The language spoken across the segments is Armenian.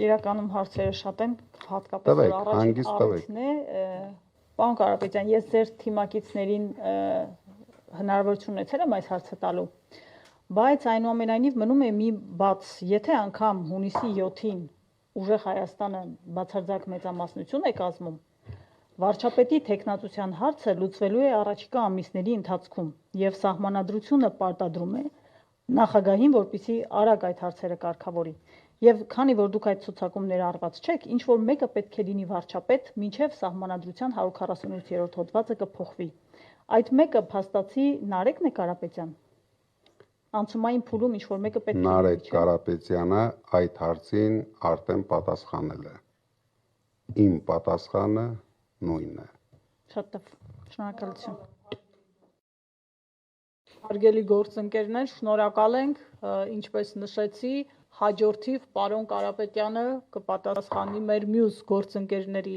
իրականում հարցերը շատ են, հատկապես որ առաջին առիթն է, պարոն Կարապետյան, ես ձեր թիմակիցներին հնարավորություն ունեցել եմ այս հարցը տալու, բայց այնուամենայնիվ մնում է մի բաց, եթե անգամ հունիսի 7-ին ուժեղ Հայաստանը բացարձակ մեծամասնություն է կազմում, վարչապետի թեկնածության հարցը լուծվելու է առաջիկա ամիսների ընթացքում եւ սահմանադրությունը պարտադրում է նախագահին, որպեսզի արագ այդ հարցերը կարգավորի։ Եվ քանի որ դուք այդ ցուցակումները արված չեք, ինչ որ մեկը պետք է լինի վարչապետ, մինչև սահմանադրության 148-րդ հոդվածը կփոխվի։ Այդ մեկը փաստացի Նարեկն է Կարապետյան։ Անցումային փուլում ինչ որ մեկը պետք է լինի։ Նարեկ Կարապետյանը այդ հարցին արդեն պատասխանել է։ Իմ պատասխանը նույնն է։ Շատ լավ, շնորհակալություն։ Հարգելի գործընկերներ, շնորհակալ ենք, ինչպես նշեցի, հաջորդիվ պարոն Կարապետյանը կպատասխանի մեր մյուս գործընկերների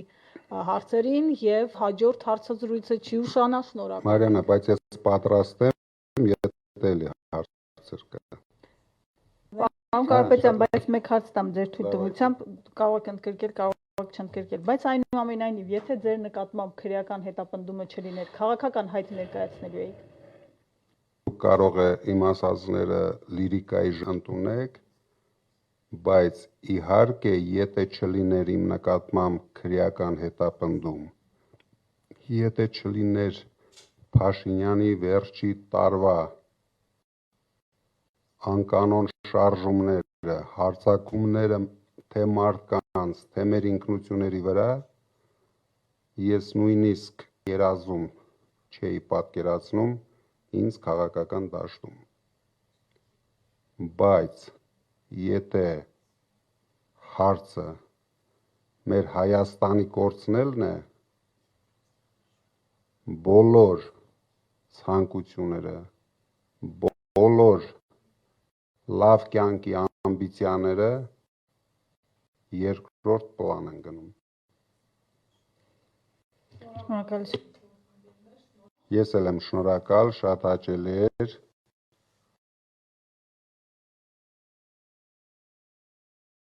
հարցերին եւ հաջորդ հարցազրույցը չի ուշանա, շնորհակալ։ Մարիանա, բայց ես պատրաստ եմ, եթե էլի հարցեր կա։ Պարոն Կարապետյան, բայց մեկ հարց տամ ձեր թույլտվությամբ, կարող եք ընդգրկել, կարող եք չընդգրկել, բայց այնուամենայնիվ, եթե ձեր նկատմամբ քրեական հետապնդումը չլիներ, քաղաքական հայտ ներկայացնելու էիք։ Կարող է իմ ասածները լիրիկայի ընդունեք, բայց իհարկե, եթե չլիներ իմ նկատմամբ քրեական հետապնդում, եթե չլիներ Փաշինյանի վերջի տարվա անկանոն շարժումները, հարձակումները թե մարդկանց, թե մեր ինքնությունների վրա, ես նույնիսկ երազում չէի պատկերացնում ինձ քաղաքական դաշտում։ Բայց եթե հարցը մեր Հայաստանի կորցնելն է, բոլոր ցանկությունները, բոլոր լավ կյանքի ամբիցիաները երկրորդ պլան են գնում։ Շնորհակալություն։ Ես էլ եմ շնորհակալ, շատ հաճելի էր